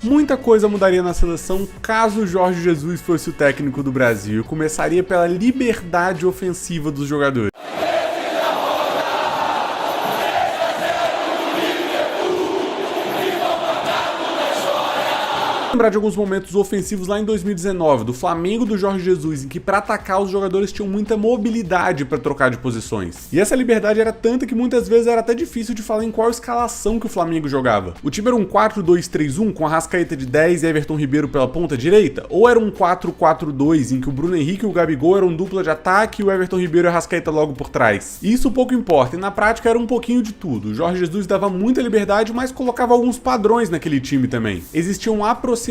Muita coisa mudaria na seleção caso o Jorge Jesus fosse o técnico do Brasil e começaria pela liberdade ofensiva dos jogadores. Lembrar de alguns momentos ofensivos lá em 2019, do Flamengo do Jorge Jesus, em que para atacar os jogadores tinham muita mobilidade para trocar de posições. E essa liberdade era tanta que muitas vezes era até difícil de falar em qual escalação que o Flamengo jogava. O time era um 4-2-3-1 com a Arrascaeta de 10 e Everton Ribeiro pela ponta direita? Ou era um 4-4-2 em que o Bruno Henrique e o Gabigol eram dupla de ataque e o Everton Ribeiro e a Arrascaeta logo por trás? Isso pouco importa, e na prática era um pouquinho de tudo. O Jorge Jesus dava muita liberdade, mas colocava alguns padrões naquele time também. Existiam aproximações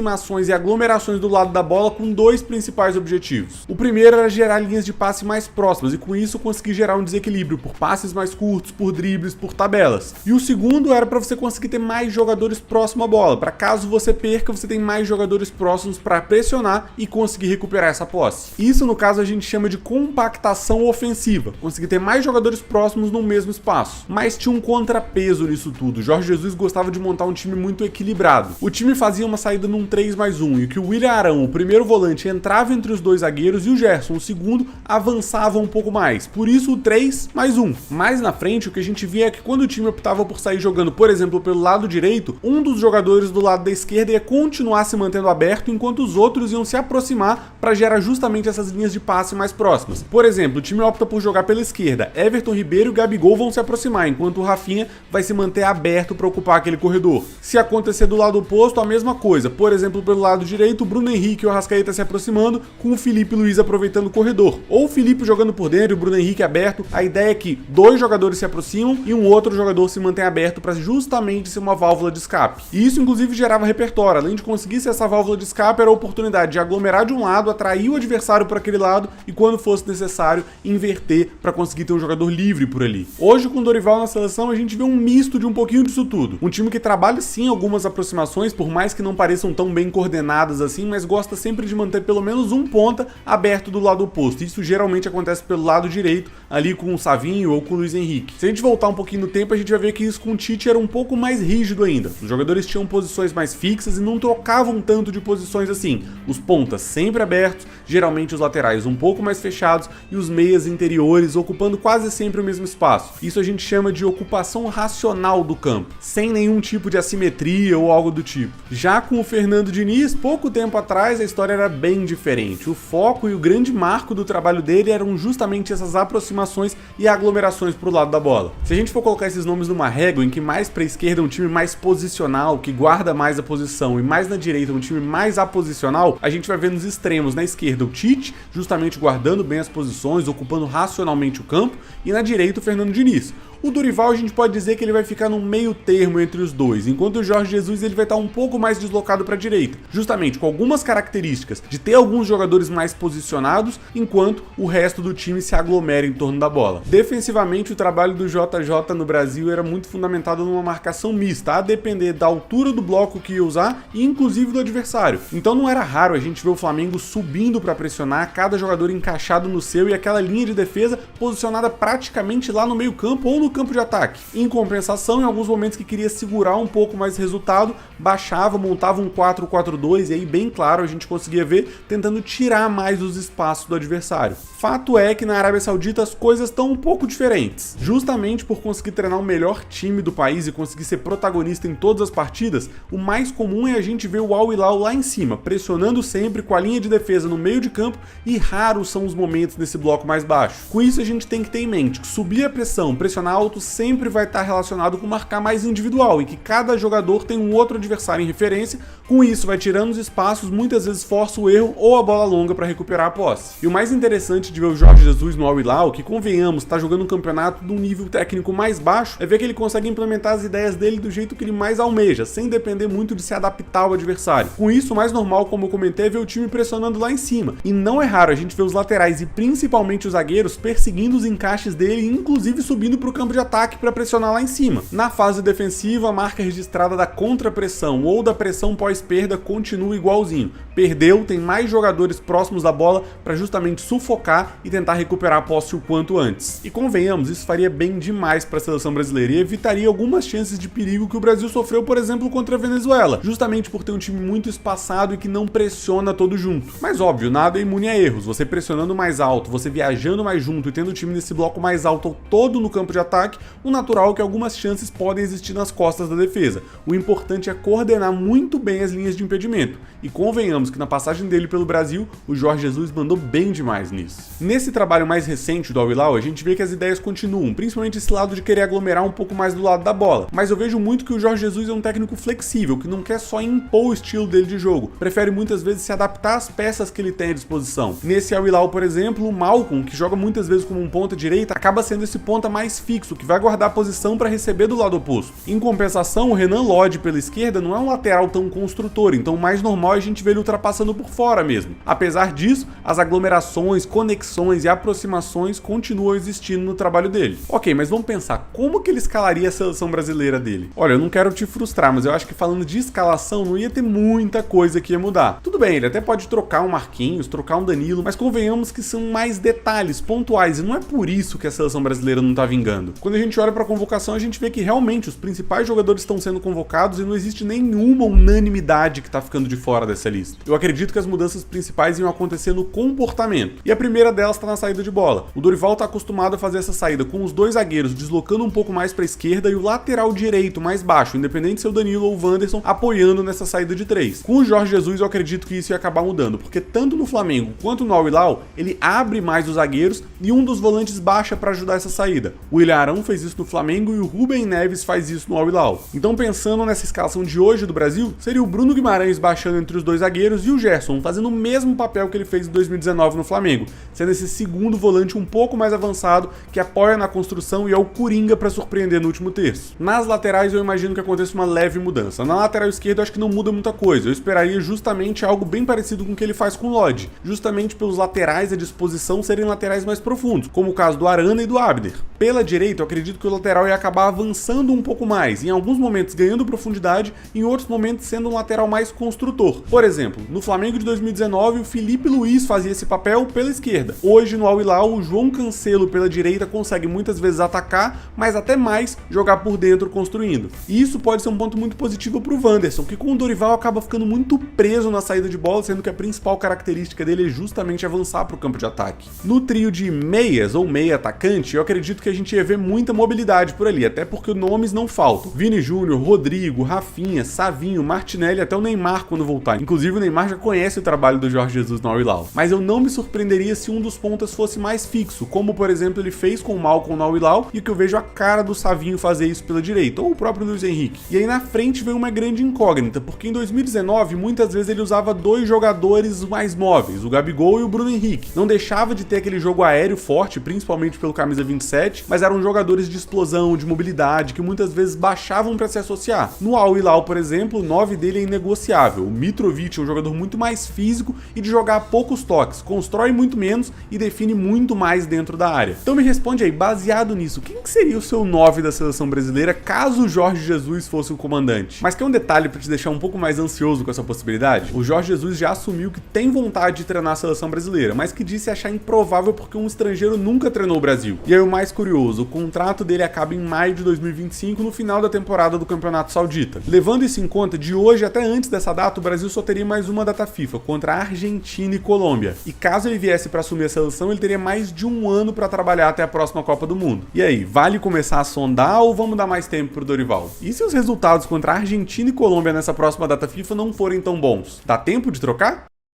e aglomerações do lado da bola com dois principais objetivos. O primeiro era gerar linhas de passe mais próximas e com isso conseguir gerar um desequilíbrio por passes mais curtos, por dribles, por tabelas. E o segundo era para você conseguir ter mais jogadores próximo à bola, para caso você perca, você tem mais jogadores próximos para pressionar e conseguir recuperar essa posse. Isso no caso a gente chama de compactação ofensiva, conseguir ter mais jogadores próximos no mesmo espaço. Mas tinha um contrapeso nisso tudo. Jorge Jesus gostava de montar um time muito equilibrado. O time fazia uma saída num 3+1 e que o William Arão, o primeiro volante, entrava entre os dois zagueiros e o Gerson, o segundo, avançava um pouco mais. Por isso o 3+1. Mais na frente, o que a gente via é que quando o time optava por sair jogando, por exemplo, pelo lado direito, um dos jogadores do lado da esquerda ia continuar se mantendo aberto, enquanto os outros iam se aproximar para gerar justamente essas linhas de passe mais próximas. Por exemplo, o time opta por jogar pela esquerda, Everton Ribeiro e Gabigol vão se aproximar, enquanto o Rafinha vai se manter aberto para ocupar aquele corredor. Se acontecer do lado oposto, a mesma coisa. Por exemplo, pelo lado direito, o Bruno Henrique e o Arrascaeta se aproximando, com o Felipe Luiz aproveitando o corredor. Ou o Felipe jogando por dentro e o Bruno Henrique aberto. A ideia é que dois jogadores se aproximam e um outro jogador se mantém aberto para justamente ser uma válvula de escape. E isso inclusive gerava repertório. Além de conseguir ser essa válvula de escape, era a oportunidade de aglomerar de um lado, atrair o adversário para aquele lado e, quando fosse necessário, inverter para conseguir ter um jogador livre por ali. Hoje, com o Dorival na seleção, a gente vê um misto de um pouquinho disso tudo. Um time que trabalha sim algumas aproximações, por mais que não pareçam tão bem coordenadas assim, mas gosta sempre de manter pelo menos um ponta aberto do lado oposto. Isso geralmente acontece pelo lado direito, ali com o Savinho ou com o Luiz Henrique. Se a gente voltar um pouquinho no tempo, a gente vai ver que isso com o Tite era um pouco mais rígido ainda. Os jogadores tinham posições mais fixas e não trocavam tanto de posições assim. Os pontas sempre abertos, geralmente os laterais um pouco mais fechados e os meias interiores ocupando quase sempre o mesmo espaço. Isso a gente chama de ocupação racional do campo, sem nenhum tipo de assimetria ou algo do tipo. Já com o Fernando Diniz, pouco tempo atrás a história era bem diferente. O foco e o grande marco do trabalho dele eram justamente essas aproximações e aglomerações pro lado da bola. Se a gente for colocar esses nomes numa régua em que mais pra esquerda é um time mais posicional, que guarda mais a posição, e mais na direita um time mais aposicional, a gente vai ver nos extremos, na esquerda o Tite, justamente guardando bem as posições, ocupando racionalmente o campo, e na direita o Fernando Diniz. O Dorival a gente pode dizer que ele vai ficar no meio termo entre os dois, enquanto o Jorge Jesus ele vai estar um pouco mais deslocado para a direita, justamente com algumas características de ter alguns jogadores mais posicionados, enquanto o resto do time se aglomera em torno da bola. Defensivamente, o trabalho do JJ no Brasil era muito fundamentado numa marcação mista, a depender da altura do bloco que ia usar e inclusive do adversário. Então não era raro a gente ver o Flamengo subindo para pressionar, cada jogador encaixado no seu e aquela linha de defesa posicionada praticamente lá no meio campo ou no campo de ataque. Em compensação, em alguns momentos que queria segurar um pouco mais o resultado, baixava, montava um 4-4-2 e aí bem claro a gente conseguia ver tentando tirar mais os espaços do adversário. Fato é que na Arábia Saudita as coisas estão um pouco diferentes. Justamente por conseguir treinar o melhor time do país e conseguir ser protagonista em todas as partidas, o mais comum é a gente ver o Al Hilal lá em cima, pressionando sempre com a linha de defesa no meio de campo, e raros são os momentos nesse bloco mais baixo. Com isso a gente tem que ter em mente que subir a pressão, pressionar alto sempre vai estar relacionado com marcar mais individual e que cada jogador tem um outro adversário em referência. Com isso vai tirando os espaços, muitas vezes força o erro ou a bola longa para recuperar a posse. E o mais interessante de ver o Jorge Jesus no Al Hilal, que convenhamos, está jogando um campeonato de um nível técnico mais baixo, é ver que ele consegue implementar as ideias dele do jeito que ele mais almeja, sem depender muito de se adaptar ao adversário. Com isso, o mais normal, como eu comentei, é ver o time pressionando lá em cima. E não é raro a gente ver os laterais e principalmente os zagueiros perseguindo os encaixes dele, inclusive subindo para o campo campo de ataque para pressionar lá em cima. Na fase defensiva, a marca registrada da contrapressão ou da pressão pós-perda continua igualzinho. Perdeu, tem mais jogadores próximos da bola para justamente sufocar e tentar recuperar a posse o quanto antes. E convenhamos, isso faria bem demais para a seleção brasileira e evitaria algumas chances de perigo que o Brasil sofreu, por exemplo, contra a Venezuela, justamente por ter um time muito espaçado e que não pressiona todo junto. Mas óbvio, nada é imune a erros. Você pressionando mais alto, você viajando mais junto e tendo o time nesse bloco mais alto todo no campo de ataque, o natural é que algumas chances podem existir nas costas da defesa. O importante é coordenar muito bem as linhas de impedimento. E convenhamos que na passagem dele pelo Brasil, o Jorge Jesus mandou bem demais nisso. Nesse trabalho mais recente do Al Hilal, a gente vê que as ideias continuam, principalmente esse lado de querer aglomerar um pouco mais do lado da bola. Mas eu vejo muito que o Jorge Jesus é um técnico flexível, que não quer só impor o estilo dele de jogo, prefere muitas vezes se adaptar às peças que ele tem à disposição. Nesse Al Hilal, por exemplo, o Malcom, que joga muitas vezes como um ponta direita, acaba sendo esse ponta mais fixo, que vai guardar a posição para receber do lado oposto. Em compensação, o Renan Lodge pela esquerda não é um lateral tão construtor, então o mais normal é a gente ver ele ultrapassando por fora mesmo. Apesar disso, as aglomerações, conexões e aproximações continuam existindo no trabalho dele. Ok, mas vamos pensar, como que ele escalaria a seleção brasileira dele? Olha, eu não quero te frustrar, mas eu acho que falando de escalação não ia ter muita coisa que ia mudar. Tudo bem, ele até pode trocar um Marquinhos, trocar um Danilo, mas convenhamos que são mais detalhes, pontuais, e não é por isso que a seleção brasileira não tá vingando. Quando a gente olha pra convocação, a gente vê que realmente os principais jogadores estão sendo convocados e não existe nenhuma unanimidade que tá ficando de fora dessa lista. Eu acredito que as mudanças principais iam acontecer no comportamento, e a primeira delas tá na saída de bola. O Dorival tá acostumado a fazer essa saída com os dois zagueiros deslocando um pouco mais pra esquerda e o lateral direito mais baixo, independente se é o Danilo ou o Wanderson, apoiando nessa saída de três. Com o Jorge Jesus, eu acredito que isso ia acabar mudando, porque tanto no Flamengo quanto no Al Hilal, ele abre mais os zagueiros e um dos volantes baixa para ajudar essa saída. O William Arão fez isso no Flamengo e o Rubem Neves faz isso no Al Hilal. Então, pensando nessa escalação de hoje do Brasil, seria o Bruno Guimarães baixando entre os dois zagueiros e o Gerson fazendo o mesmo papel que ele fez em 2019 no Flamengo, sendo esse segundo volante um pouco mais avançado, que apoia na construção e é o coringa para surpreender no último terço. Nas laterais, eu imagino que aconteça uma leve mudança. Na lateral esquerda, eu acho que não muda muita coisa. Eu esperaria justamente algo bem parecido com o que ele faz com o Lodge, justamente pelos laterais à disposição serem laterais mais profundos, como o caso do Arana e do Abder. Pela direita, eu acredito que o lateral ia acabar avançando um pouco mais, em alguns momentos ganhando profundidade, em outros momentos sendo um lateral mais construtor. Por exemplo, no Flamengo de 2019, o Felipe Luiz fazia esse papel pela esquerda. Hoje, no Al Hilal, o João Cancelo pela direita consegue muitas vezes atacar, mas até mais jogar por dentro construindo. E isso pode ser um ponto muito positivo para o Wanderson, que com o Dorival acaba ficando muito preso na saída de bola, sendo que a principal característica dele é justamente avançar para o campo de ataque. No trio de meias ou meia atacante, eu acredito que a gente ia ver muita mobilidade por ali, até porque nomes não faltam. Vini Júnior, Rodrigo, Rafinha, Savinho, Martinelli, até o Neymar quando voltar. Inclusive o Neymar já conhece o trabalho do Jorge Jesus no Al Hilal. Mas eu não me surpreenderia se um dos pontas fosse mais fixo, como por exemplo ele fez com o Malcom no Al Hilal, e que eu vejo a cara do Savinho fazer isso pela direita, ou o próprio Luiz Henrique. E aí na frente vem uma grande incógnita, porque em 2019 muitas vezes ele usava dois jogadores mais móveis, o Gabigol e o Bruno Henrique. Não deixava de ter aquele jogo aéreo forte, principalmente pelo camisa 27, mas eram jogadores de explosão, de mobilidade, que muitas vezes baixavam para se associar. No Al Hilal, por exemplo, o 9 dele é inegociável. O Mitrovic é um jogador muito mais físico e de jogar a poucos toques, constrói muito menos e define muito mais dentro da área. Então me responde aí, baseado nisso, quem que seria o seu 9 da seleção brasileira caso o Jorge Jesus fosse o comandante? Mas quer um detalhe para te deixar um pouco mais ansioso com essa possibilidade? O Jorge Jesus já assumiu que tem vontade de treinar a seleção brasileira, mas que disse achar improvável porque um estrangeiro nunca treinou o Brasil. E aí o mais curioso, o contrato dele acaba em maio de 2025, no final da temporada do Campeonato Saudita. Levando isso em conta, de hoje até antes dessa data, o Brasil só teria mais uma data FIFA, contra a Argentina e Colômbia. E caso ele viesse para assumir a seleção, ele teria mais de um ano para trabalhar até a próxima Copa do Mundo. E aí, vale começar a sondar ou vamos dar mais tempo pro Dorival? E se os resultados contra a Argentina e Colômbia nessa próxima data FIFA não forem tão bons? Dá tempo de trocar?